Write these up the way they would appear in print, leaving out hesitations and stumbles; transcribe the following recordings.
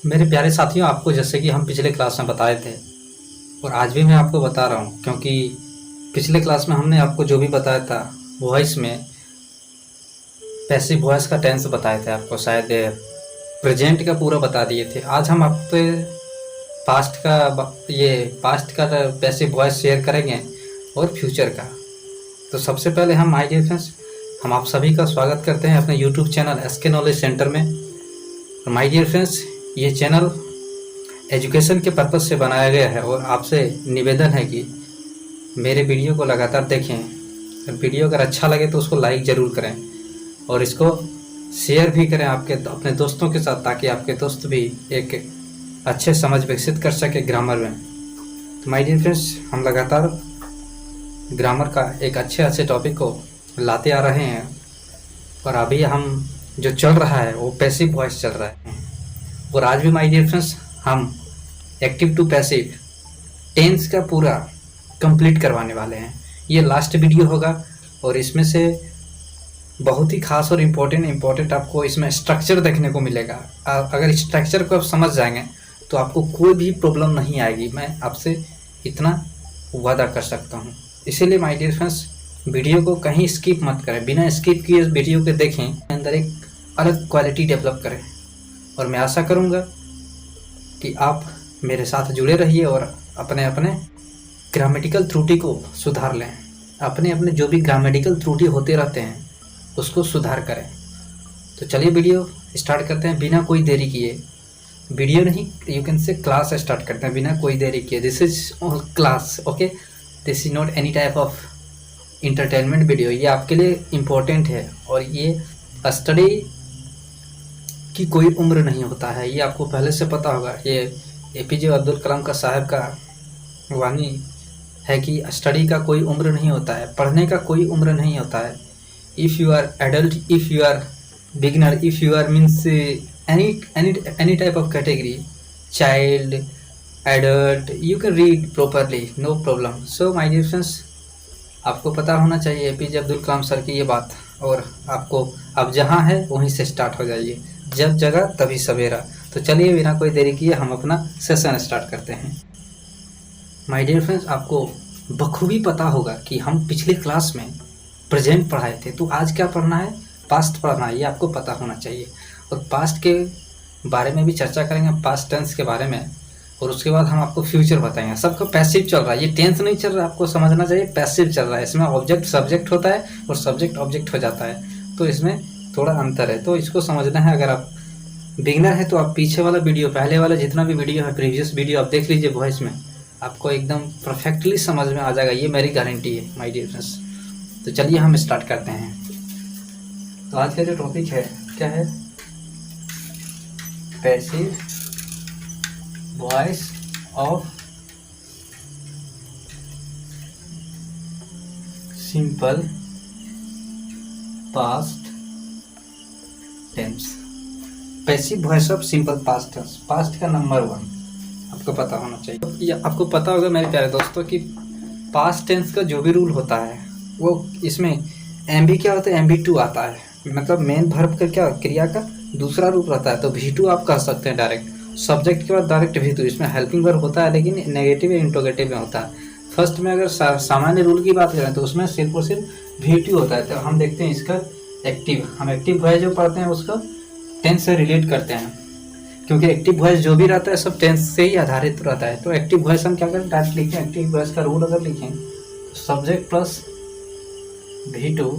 मेरे प्यारे साथियों, आपको जैसे कि हम पिछले क्लास में बताए थे और आज भी मैं आपको बता रहा हूँ, क्योंकि पिछले क्लास में हमने आपको जो भी बताया था वॉइस में पैसिव वॉइस का टेंस बताए थे। आपको शायद प्रेजेंट का पूरा बता दिए थे। आज हम आप पे पास्ट का पैसिव वॉइस शेयर करेंगे और फ्यूचर का। तो सबसे पहले हम माय डियर फ्रेंड्स, हम आप सभी का स्वागत करते हैं अपने YouTube channel SK knowledge centre में। माय डियर फ्रेंड्स, ये चैनल एजुकेशन के पर्पज़ से बनाया गया है और आपसे निवेदन है कि मेरे वीडियो को लगातार देखें। वीडियो अगर अच्छा लगे तो उसको लाइक ज़रूर करें और इसको शेयर भी करें आपके अपने दोस्तों के साथ, ताकि आपके दोस्त भी एक अच्छे समझ विकसित कर सके ग्रामर में। तो माय डियर फ्रेंड्स, हम लगातार ग्रामर का एक अच्छे टॉपिक को लाते आ रहे हैं और अभी हम जो चल रहा है वो पैसिव वॉइस चल रहा है। और आज भी माय डियर फ्रेंड्स, हम एक्टिव टू पैसिव टेंस का पूरा कंप्लीट करवाने वाले हैं। ये लास्ट वीडियो होगा और इसमें से बहुत ही खास और इम्पोर्टेंट आपको इसमें स्ट्रक्चर देखने को मिलेगा। अगर स्ट्रक्चर को आप समझ जाएंगे तो आपको कोई भी प्रॉब्लम नहीं आएगी, मैं आपसे इतना वादा कर सकता हूँ। इसीलिए माय डियर फ्रेंड्स, वीडियो को कहीं स्किप मत करें, बिना स्किप किए वीडियो को देखें, अंदर एक अलग क्वालिटी डेवलप करें। और मैं आशा करूँगा कि आप मेरे साथ जुड़े रहिए और अपने अपने ग्रामेटिकल त्रुटि को सुधार लें। अपने अपने जो भी ग्रामेटिकल त्रुटि होते रहते हैं उसको सुधार करें। तो चलिए वीडियो स्टार्ट करते हैं बिना कोई देरी किए। वीडियो नहीं, you can say class start करते हैं बिना कोई देरी किए। This is class, okay. This is not any type of entertainment video. ये आपके लिए इम्पोर्टेंट है और ये स्टडी की कोई उम्र नहीं होता है, ये आपको पहले से पता होगा। ये एपीजे अब्दुल कलाम का साहब का वाणी है कि स्टडी का कोई उम्र नहीं होता है, पढ़ने का कोई उम्र नहीं होता है। If you are adult, if you are beginner, if you are means any type of category, child, adult, you can read properly, no problem. So my dear friends, आपको पता होना चाहिए एपीजे अब्दुल कलाम सर की ये बात, और आपको अब जहाँ है वहीं से स्टार्ट हो जाइए। जब जगह तभी सवेरा। तो चलिए बिना कोई देरी किए हम अपना सेशन स्टार्ट करते हैं। माय डियर फ्रेंड्स, आपको बखूबी पता होगा कि हम पिछली क्लास में प्रेजेंट पढ़ाए थे, तो आज क्या पढ़ना है, पास्ट पढ़ना है। ये आपको पता होना चाहिए और पास्ट के बारे में भी चर्चा करेंगे, पास्ट टेंस के बारे में, और उसके बाद हम आपको फ्यूचर बताएंगे। सबका पैसिव चल रहा है, ये टेंस नहीं चल रहा है, आपको समझना चाहिए पैसिव चल रहा है। इसमें ऑब्जेक्ट सब्जेक्ट होता है और सब्जेक्ट ऑब्जेक्ट हो जाता है, तो इसमें थोड़ा अंतर है, तो इसको समझना है। अगर आप बिगिनर है तो आप पीछे वाला वीडियो, पहले वाला जितना भी वीडियो है, प्रीवियस वीडियो आप देख लीजिए वॉइस में, आपको एकदम परफेक्टली समझ में आ जाएगा, ये मेरी गारंटी है माय डियर फ्रेंड्स। तो चलिए हम स्टार्ट करते हैं। तो आज का जो टॉपिक है क्या है, passive voice of simple past tense. Passive voice of simple past tense, past का नंबर 1 आपको पता होना चाहिए। या आपको पता होगा मेरे प्यारे दोस्तों कि पास्ट टेंस का जो भी रूल होता है वो इसमें एम क्या होता है, MB2 आता है, मतलब मेन वर्ब का क्या, क्रिया का दूसरा रूप रहता है, तो V2 आप कह सकते हैं डायरेक्ट। सब्जेक्ट के बाद डायरेक्ट V2, इसमें हेल्पिंग वर्ब होता है लेकिन नेगेटिव या इंट्रोगेटिव में होता है। फर्स्ट में अगर सामान्य रूल की बात करें तो उसमें सिर्फ और सिर्फ V2 होता है। तो हम देखते हैं इसका एक्टिव, हम एक्टिव वॉइस जो पढ़ते हैं उसको टेंस से रिलेट करते हैं, क्योंकि एक्टिव वॉइस जो भी रहता है सब टेंस से ही आधारित रहता है। तो एक्टिव वॉइस हम क्या करें, डायरेक्ट लिखें। एक्टिव वॉइस का रूल अगर लिखें तो subject plus V2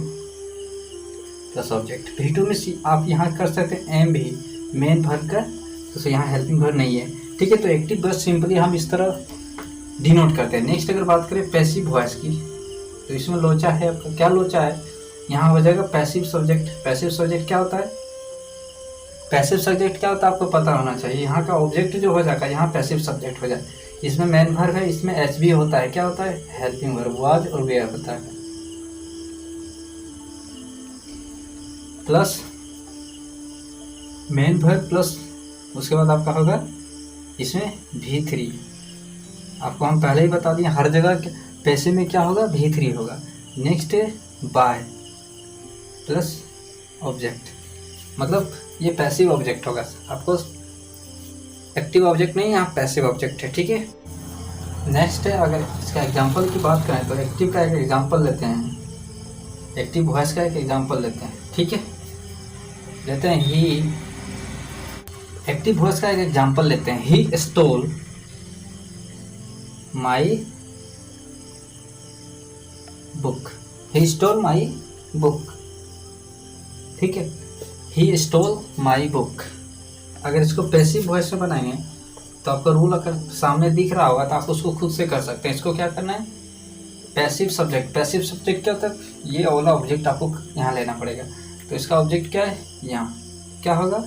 plus object. V2 में आप यहाँ कर सकते हैं MB, मेन वर्ब का, तो यहाँ हेल्पिंग वर्ब नहीं है, ठीक है। तो एक्टिव वॉइस सिंपली हम इस तरह डिनोट करते हैं। नेक्स्ट अगर बात करें पैसिव वॉइस की, तो इसमें लोचा है, आपका क्या लोचा है, यहाँ हो जाएगा पैसिव सब्जेक्ट। पैसिव सब्जेक्ट क्या होता है, पैसिव सब्जेक्ट क्या होता है आपको पता होना चाहिए। यहाँ का ऑब्जेक्ट जो हो जाएगा यहाँ पैसिव सब्जेक्ट हो जाए। इसमें मेन वर्ब है, इसमें HB होता है, क्या होता है, हेल्पिंग वर्ब, वाज और वेयर होता है, प्लस मेन वर्ब प्लस उसके बाद आपका होगा इसमें V3। आपको हम पहले ही बता दिए, हर जगह पैसिव में क्या होगा, V3 होगा। नेक्स्ट है बाय प्लस ऑब्जेक्ट, मतलब ये पैसिव ऑब्जेक्ट होगा। आपको एक्टिव ऑब्जेक्ट नहीं, यहाँ पैसिव ऑब्जेक्ट है। ठीक है, नेक्स्ट है, अगर इसका एग्जांपल की बात करें तो एक्टिव का एक एग्जांपल लेते हैं, एक्टिव वॉइस का एक एग्जांपल लेते हैं। ठीक है, लेते हैं ही, एक्टिव वॉइस का एक एग्जांपल लेते हैं। He stole my book, he stole my book. ठीक है, ही स्टोल माई बुक। अगर इसको पैसिव वॉइस में बनाएंगे तो आपका रूल अगर सामने दिख रहा होगा तो आप उसको खुद से कर सकते हैं। इसको क्या करना है, पैसिव सब्जेक्ट। पैसिव सब्जेक्ट क्या होता है, ये वाला ऑब्जेक्ट आपको यहाँ लेना पड़ेगा। तो इसका ऑब्जेक्ट क्या है, यहाँ क्या होगा,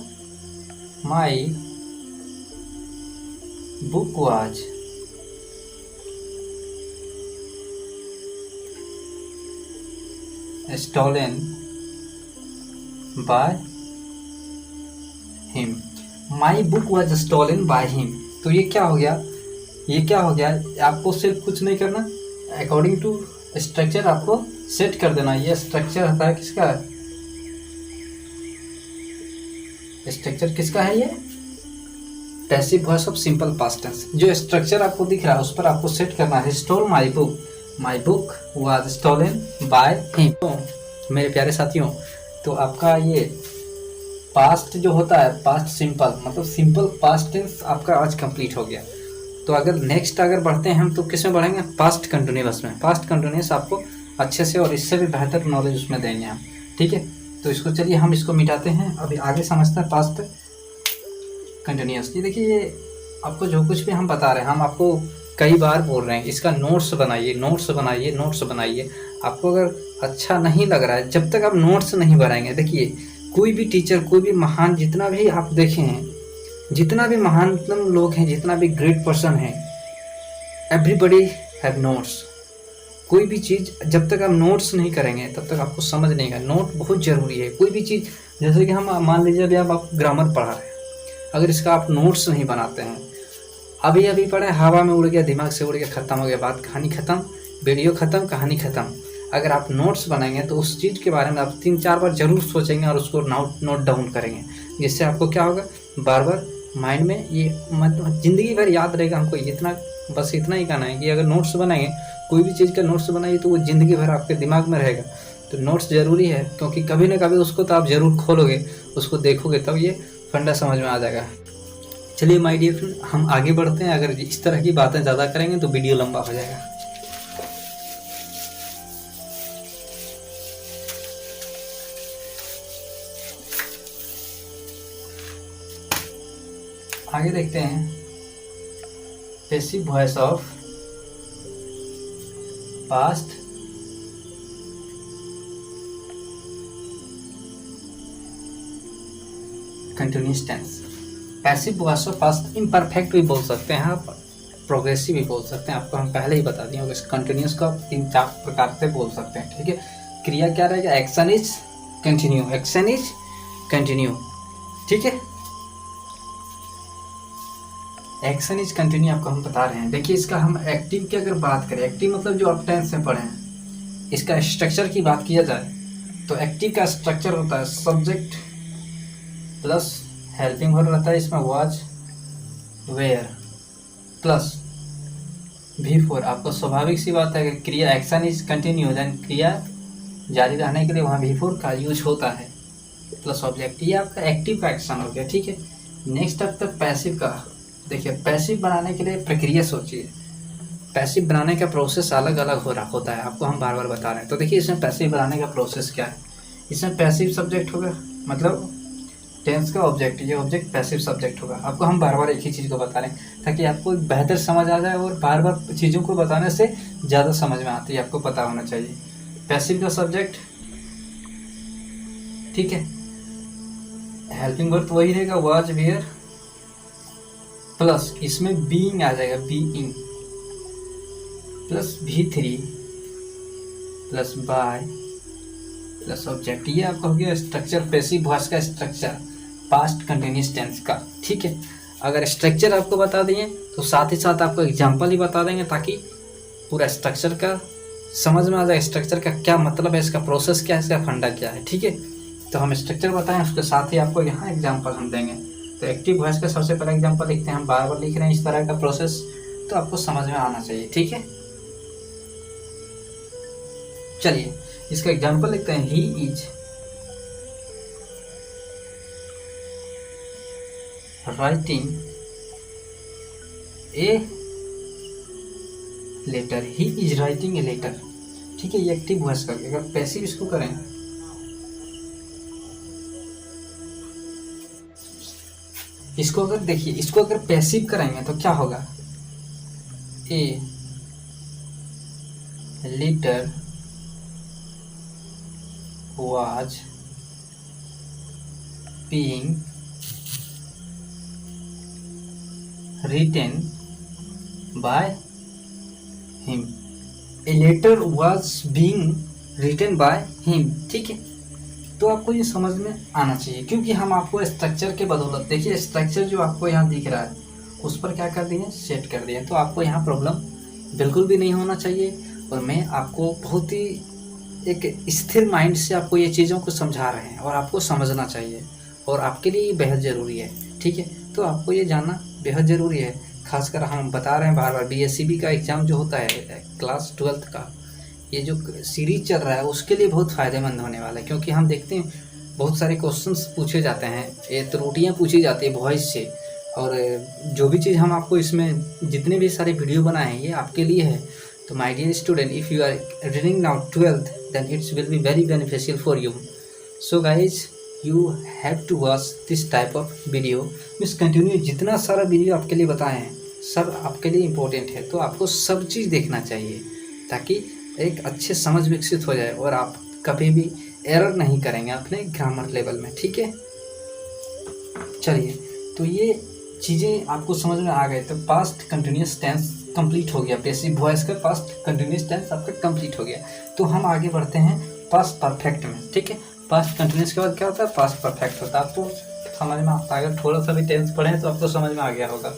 my book was stolen by him. My book was stolen by him. तो ये क्या हो गया, ये क्या हो गया, आपको सिर्फ कुछ नहीं करना, अकॉर्डिंग टू स्ट्रक्चर आपको सेट कर देना। ये स्ट्रक्चर होता है किसका, स्ट्रक्चर किसका है, ये passive voice of simple past tense. जो स्ट्रक्चर आपको दिख रहा है उस पर आपको सेट करना है, stole my book, my book was stolen by him. तो मेरे प्यारे साथियों, तो आपका ये पास्ट जो होता है, पास्ट सिंपल मतलब सिंपल पास्ट टेंस आपका आज कंप्लीट हो गया। तो अगर नेक्स्ट अगर बढ़ते हैं हम तो किस में बढ़ेंगे, पास्ट कंटिन्यूअस में। पास्ट कंटिन्यूअस आपको अच्छे से और इससे भी बेहतर नॉलेज उसमें देंगे हम। ठीक है, तो इसको चलिए हम इसको मिटाते हैं, अभी आगे समझते हैं पास्ट कंटिन्यूअस। ये देखिए, ये आपको जो कुछ भी हम बता रहे हैं, हम आपको कई बार बोल रहे हैं इसका नोट्स बनाइए, नोट्स बनाइए, नोट्स बनाइए। आपको अगर अच्छा नहीं लग रहा है, जब तक आप नोट्स नहीं बनाएंगे, देखिए कोई भी टीचर, कोई भी महान, जितना भी आप देखे हैं, जितना भी महानतम लोग हैं, जितना भी ग्रेट पर्सन है, एवरीबडी हैव नोट्स। कोई भी चीज़ जब तक आप नोट्स नहीं करेंगे तब तक आपको समझ नहीं आएगा। नोट बहुत ज़रूरी है। कोई भी चीज़, जैसे कि हम मान लीजिए अभी आप ग्रामर पढ़ा रहे हैं, अगर इसका आप नोट्स नहीं बनाते हैं, अभी अभी पढ़े, हवा में उड़ गया, दिमाग से उड़ गया, ख़त्म हो गया, बात, कहानी ख़त्म, वीडियो ख़त्म, कहानी ख़त्म। अगर आप नोट्स बनाएंगे तो उस चीज़ के बारे में आप 3-4 बार जरूर सोचेंगे और उसको नोट डाउन करेंगे, जिससे आपको क्या होगा, बार बार माइंड में ये मतलब ज़िंदगी भर याद रहेगा। हमको इतना, बस इतना ही कहना है कि अगर नोट्स बनाएंगे, कोई भी चीज़ का नोट्स बनाइए तो वो ज़िंदगी भर आपके दिमाग में रहेगा। तो नोट्स ज़रूरी है, क्योंकि कभी ना कभी उसको तो आप ज़रूर खोलोगे, उसको देखोगे, तब ये फंडा समझ में आ जाएगा। चलिए माय डियर फ्रेंड, हम आगे बढ़ते हैं। अगर इस तरह की बातें ज़्यादा करेंगे तो वीडियो लंबा हो जाएगा। आगे देखते हैं, passive voice of past continuous tense. Passive voice of past imperfect भी बोल सकते हैं आप, प्रोग्रेसिव भी बोल सकते हैं। आपको हम पहले ही बता दिए होंगे, कंटिन्यूअस को आप 3-4 प्रकार से बोल सकते हैं। ठीक है, क्रिया क्या रहेगा, action is continue, action is continue. ठीक है, एक्शन इज कंटिन्यू आपको हम बता रहे हैं। देखिए, इसका हम एक्टिव की अगर बात करें, एक्टिव मतलब जो आप टेंस में पढ़े हैं, इसका स्ट्रक्चर की बात किया जाए तो एक्टिव का स्ट्रक्चर होता है सब्जेक्ट प्लस हेल्पिंग वर्ब रहता है, इसमें वाज, वेयर प्लस V4। आपको स्वाभाविक सी बात है कि क्रिया एक्शन इज कंटिन्यू, देन क्रिया जारी रहने के लिए वहाँ V4 का यूज होता है प्लस ऑब्जेक्ट। ये आपका एक्टिव का एक्शन हो गया। ठीक है, नेक्स्ट अब तक पैसिव का। देखिए, पैसिव बनाने के लिए प्रक्रिया सोचिए। पैसिव बनाने का प्रोसेस अलग अलग हो रहा होता है, आपको हम बार बार बता रहे हैं। तो देखिए, इसमें पैसिव बनाने का प्रोसेस क्या है। इसमें पैसिव सब्जेक्ट होगा, मतलब टेंस का ऑब्जेक्ट, ये ऑब्जेक्ट पैसिव सब्जेक्ट होगा। आपको हम बार बार एक ही चीज़ को बता रहे हैं ताकि आपको बेहतर समझ आ जाए, और बार बार चीज़ों को बताने से ज़्यादा समझ में आती है, आपको पता होना चाहिए। पैसिव का सब्जेक्ट, ठीक है, हेल्पिंग वर्ब वही रहेगा, वाज, वेयर प्लस इसमें बीइंग आ जाएगा, being plus V3 plus by plus object. ये आपका हो गया स्ट्रक्चर, पैसिव वॉइस का स्ट्रक्चर पास्ट कंटिन्यूअस टेंस का। ठीक है, अगर स्ट्रक्चर आपको बता दिए तो साथ ही साथ आपको एग्जांपल ही बता देंगे ताकि पूरा स्ट्रक्चर का समझ में आ जाए, स्ट्रक्चर का क्या मतलब है, इसका प्रोसेस क्या है, इसका फंडा क्या है। ठीक है, तो हम स्ट्रक्चर बताएं, उसके साथ ही आपको यहाँ एग्जांपल हम देंगे। तो एक्टिव वॉइस का सबसे पहला एग्जांपल लिखते हैं, हम बार बार लिख रहे हैं इस तरह का प्रोसेस, तो आपको समझ में आना चाहिए, ठीक है। चलिए इसका एग्जांपल लिखते हैं, he is writing a letter, he is writing a letter, ठीक है। ये एक्टिव वॉइस करके, अगर पैसिव इसको करें, इसको अगर देखिए, इसको अगर पैसिव करेंगे तो क्या होगा, a letter was being written by him, a letter was being written by him, ठीक है। तो आपको ये समझ में आना चाहिए, क्योंकि हम आपको स्ट्रक्चर के बदौलत, देखिए स्ट्रक्चर जो आपको यहाँ दिख रहा है उस पर क्या कर दिए, सेट कर दिया, तो आपको यहाँ प्रॉब्लम बिल्कुल भी नहीं होना चाहिए। और मैं आपको बहुत ही एक स्थिर माइंड से आपको ये चीज़ों को समझा रहे हैं और आपको समझना चाहिए, और आपके लिए ये बेहद ज़रूरी है, ठीक है। तो आपको ये जानना बेहद ज़रूरी है, खासकर हम बता रहे हैं बार बार, BSCB का एग्ज़ाम जो होता है क्लास 12th का, ये जो सीरीज चल रहा है उसके लिए बहुत फ़ायदेमंद होने वाला है, क्योंकि हम देखते हैं बहुत सारे क्वेश्चंस पूछे जाते हैं, ये त्रुटियाँ पूछी जाती है वॉइस से, और जो भी चीज़ हम आपको इसमें जितने भी सारे वीडियो बनाए हैं ये आपके लिए है। तो my dear student, if you are reading now 12th then it's will be very beneficial for you. So guys you have to watch this type of video, means continue, जितना सारा वीडियो आपके लिए बताए हैं सब आपके लिए इम्पोर्टेंट है, तो आपको सब चीज़ देखना चाहिए ताकि एक अच्छे समझ विकसित हो जाए और आप कभी भी एरर नहीं करेंगे अपने ग्रामर लेवल में, ठीक है। चलिए, तो ये चीज़ें आपको समझ में आ गए, तो पास्ट कंटिन्यूस टेंस कंप्लीट हो गया, पैसिव वॉइस का पास्ट कंटिन्यूस टेंस आपका कंप्लीट हो गया। तो हम आगे बढ़ते हैं पास्ट परफेक्ट में, ठीक है। पास्ट कंटिन्यूस के बाद क्या होता है, पास्ट परफेक्ट होता है। आपको समझ में आता है, अगर थोड़ा सा भी टेंस पढ़ें तो आपको समझ में आ गया होगा।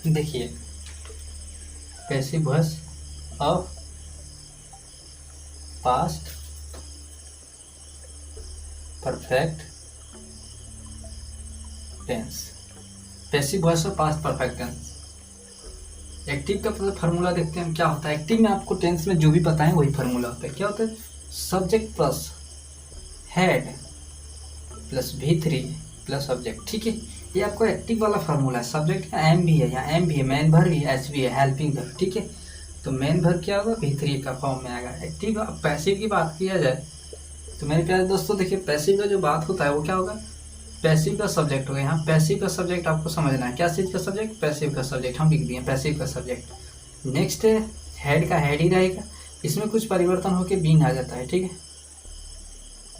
देखिए, passive voice of past perfect tense, passive voice of past perfect tense. Active का फार्मूला देखते हैं हम क्या होता है। एक्टिव में आपको टेंस में जो भी पता है वही फार्मूला होता है। क्या होता है, subject plus head plus V3 plus object, ठीक है। ये आपको एक्टिव वाला फार्मूला है। सब्जेक्ट का एम भी है, यहाँ एम भी है, मेन भर भी है, एच भी है, हेल्पिंग भर, ठीक है। तो मेन भर क्या होगा, V3 का फॉर्म में आएगा। एक्टिव पैसिव की बात किया जाए तो मेरे प्यारे दोस्तों देखिए, पैसिव का जो बात होता है वो क्या होगा, पैसिव का सब्जेक्ट होगा। यहाँ पैसिव का सब्जेक्ट आपको समझना है, क्या चीज़ का सब्जेक्ट, पैसिव का सब्जेक्ट हम लिख दिए, पैसिव का सब्जेक्ट। नेक्स्ट है हेड का हेड ही रहेगा, इसमें कुछ परिवर्तन होकर बीन आ जाता है, ठीक है,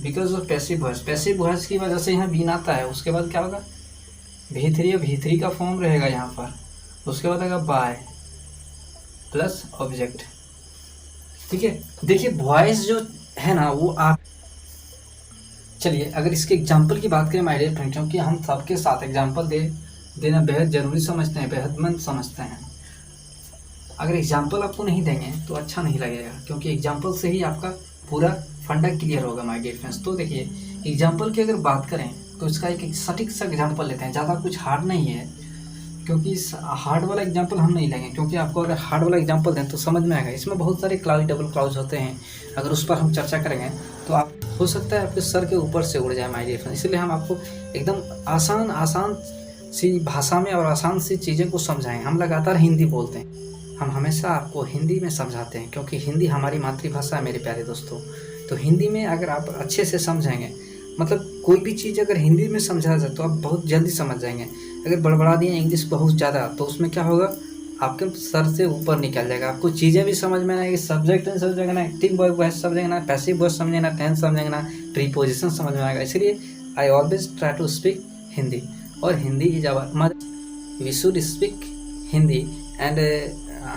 because of passive voice. Passive voice की वजह से यहाँ बीन आता है। उसके बाद क्या होगा, V3 V3 का फॉर्म रहेगा यहाँ पर। उसके बाद आएगा बाय प्लस ऑब्जेक्ट, ठीक है। देखिए वॉइस जो है ना वो आप, चलिए अगर इसके एग्जाम्पल की बात करें माय डियर फ्रेंड, क्योंकि हम सबके साथ एग्जाम्पल देना बेहद ज़रूरी समझते हैं, बेहदमंद समझते हैं। अगर एग्जाम्पल आपको नहीं देंगे तो अच्छा नहीं लगेगा, क्योंकि एग्जाम्पल से ही आपका पूरा फंडा क्लियर होगा माय डियर फ्रेंड्स। तो देखिए एग्जाम्पल की अगर बात करें तो इसका एक सटीक सा एग्जाम्पल लेते हैं, ज़्यादा कुछ हार्ड नहीं है, क्योंकि इस हार्ड वाला एग्जाम्पल हम नहीं लेंगे, क्योंकि आपको अगर हार्ड वाला एग्जाम्पल दें तो समझ में आएगा। इसमें बहुत सारे क्लाउज डबल क्लाउज होते हैं, अगर उस पर हम चर्चा करेंगे तो आप हो सकता है आपके सर के ऊपर से उड़ जाए माय डियर फ्रेंड। इसलिए हम आपको एकदम आसान सी भाषा में और आसान सी चीज़ें को समझाएं। हम लगातार हिंदी बोलते हैं, हम हमेशा आपको हिंदी में समझाते हैं, क्योंकि हिंदी हमारी मातृभाषा है मेरे प्यारे दोस्तों। तो हिंदी में अगर आप अच्छे से समझेंगे, मतलब कोई भी चीज़ अगर हिंदी में समझा जाए तो आप बहुत जल्दी समझ जाएंगे। अगर बड़बड़ा दिए इंग्लिश बहुत ज़्यादा तो उसमें क्या होगा, आपके सर से ऊपर निकल जाएगा। आपको चीज़ें भी समझ में आएगी, सब्जेक्ट समझेगा ना, एक्टिव वॉइस समझेगा ना, पैसिव वॉइस समझेगा ना, टेंस समझेगा ना, प्रीपोजिशन समझ में आएगा। इसलिए I always try to speak Hindi, और Hindi is our mother, we should speak Hindi. And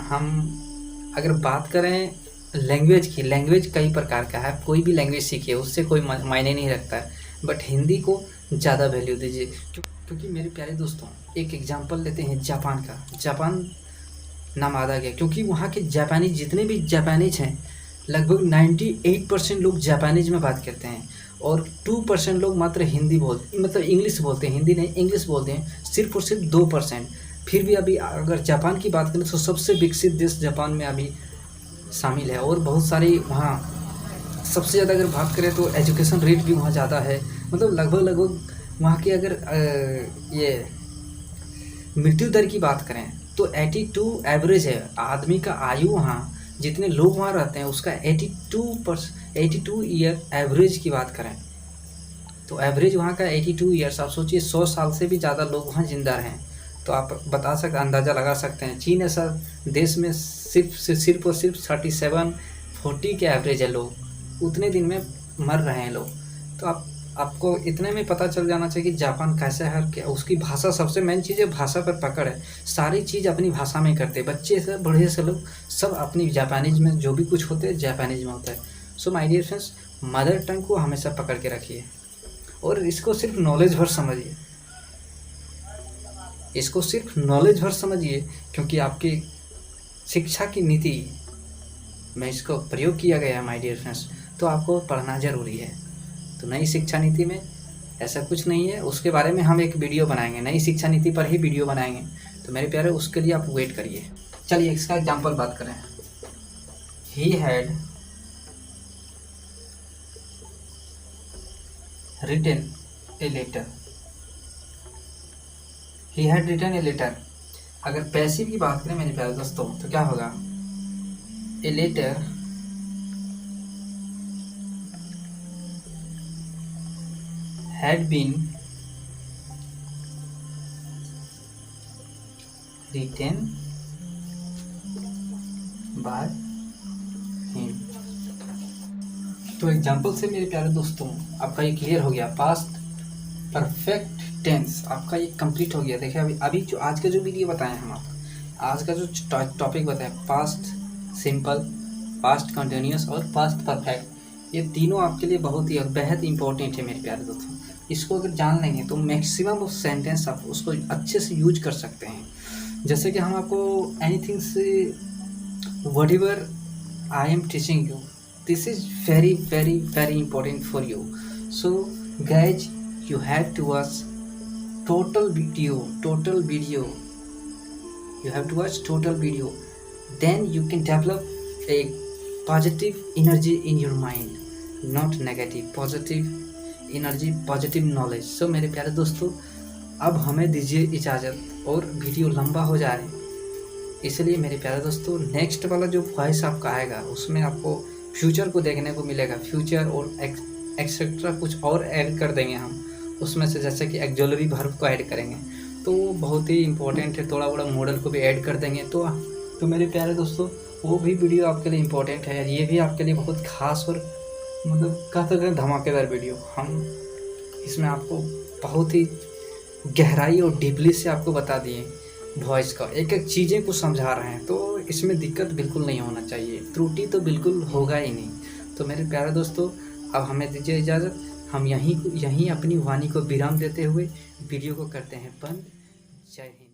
हम अगर बात करें लैंग्वेज की, लैंग्वेज कई प्रकार का है, कोई भी लैंग्वेज सीखिए उससे कोई मायने नहीं रखता है, बट हिंदी को ज़्यादा वैल्यू दीजिए। क्योंकि मेरे प्यारे दोस्तों, एक एग्जांपल लेते हैं जापान का। जापान नाम आता गया क्योंकि वहाँ के जापानीज, जितने भी जापानीज हैं, लगभग 98% लोग जापानीज में बात करते हैं और 2% लोग मात्र हिंदी मतलब इंग्लिश बोलते हैं। हिंदी नहीं, इंग्लिश बोलते हैं, सिर्फ और सिर्फ 2%। फिर भी अभी अगर जापान की बात करें तो सबसे विकसित देश जापान में अभी शामिल है। और बहुत सारी वहाँ सबसे ज़्यादा अगर बात करें तो एजुकेशन रेट भी वहाँ ज़्यादा है। मतलब लगभग वहाँ की अगर ये मृत्यु दर की बात करें तो 82 एवरेज है। आदमी का आयु वहाँ, जितने लोग वहाँ रहते हैं उसका 82 ईयर एवरेज की बात करें तो एवरेज वहाँ का 82 ईयर्स। आप सोचिए 100 साल से भी ज़्यादा लोग वहाँ जिंदा रहें तो आप अंदाज़ा लगा सकते हैं। चीन ऐसा देश में सिर्फ और सिर्फ 37-40 के एवरेज है, लोग उतने दिन में मर रहे हैं लोग। तो आपको इतने में पता चल जाना चाहिए कि जापान कैसा है। क्या उसकी भाषा, सबसे मेन चीज़ है भाषा पर पकड़ है। सारी चीज़ अपनी भाषा में करते हैं, बच्चे से बड़े से लोग सब अपनी जापानीज में, जो भी कुछ होते हैं जापानीज में होता है। So my dear friends, mother tongue को हमेशा पकड़ के रखिए और इसको सिर्फ नॉलेज भर समझिए, इसको सिर्फ नॉलेज भर समझिए, क्योंकि आपकी शिक्षा की नीति में इसको प्रयोग किया गया है माय डियर फ्रेंड्स। तो आपको पढ़ना ज़रूरी है। तो नई शिक्षा नीति में ऐसा कुछ नहीं है, उसके बारे में हम एक वीडियो बनाएंगे, नई शिक्षा नीति पर ही वीडियो बनाएंगे। तो मेरे प्यारे, उसके लिए आप वेट करिए। चलिए इसका एग्जाम्पल बात करें। He had written a letter. He had written a letter. अगर पैसिव की बात करें मेरे प्यारे दोस्तों तो क्या होगा? A letter had been written by him। तो एग्जाम्पल से मेरे प्यारे दोस्तों आपका ये क्लियर हो गया। पास्ट परफेक्ट टेंस आपका ये कंप्लीट हो गया। देखिए अभी जो आज का जो वीडियो बताए हम आपको, आज का जो टॉपिक बताया, पास्ट सिंपल, पास्ट कंटिन्यूस और पास्ट परफेक्ट, ये तीनों आपके लिए बहुत ही बेहद इंपॉर्टेंट है मेरे प्यारे दोस्तों। इसको अगर जान लेंगे तो मैक्सिमम ऑफ सेंटेंस आप उसको अच्छे से यूज कर सकते हैं। जैसे कि हम आपको एनीथिंग से, what ever I am teaching you, this is very very very important for you. So guys, you have to watch total video, you have to watch total video, then you can develop a positive energy in your mind, not negative, positive energy, positive knowledge। so मेरे प्यारे दोस्तों, अब हमें दीजिए इजाज़त और video लंबा हो जाए, इसलिए मेरे प्यारे दोस्तों नेक्स्ट वाला जो वॉइस आपका आएगा उसमें आपको फ्यूचर को देखने को मिलेगा। फ्यूचर और एक्सेट्रा कुछ और ऐड कर देंगे हम उसमें से, जैसे कि एक्सुलरी वर्ब को ऐड करेंगे तो बहुत ही इंपॉर्टेंट है। थोड़ा बड़ा मॉडल को भी ऐड कर देंगे तो मेरे प्यारे दोस्तों वो भी वीडियो आपके लिए इंपॉर्टेंट है। ये भी आपके लिए बहुत खास और मतलब कह सकते हैं धमाकेदार वीडियो। हम इसमें आपको बहुत ही गहराई और डीपली से आपको बता दिए वॉइस का, एक एक चीज़ें को समझा रहे हैं। तो इसमें दिक्कत बिल्कुल नहीं होना चाहिए, त्रुटि तो बिल्कुल होगा ही नहीं। तो मेरे प्यारे दोस्तों अब हमें दीजिए इजाज़त। हम यहीं अपनी वाणी को विराम देते हुए वीडियो को करते हैं बंद। जय हिंद।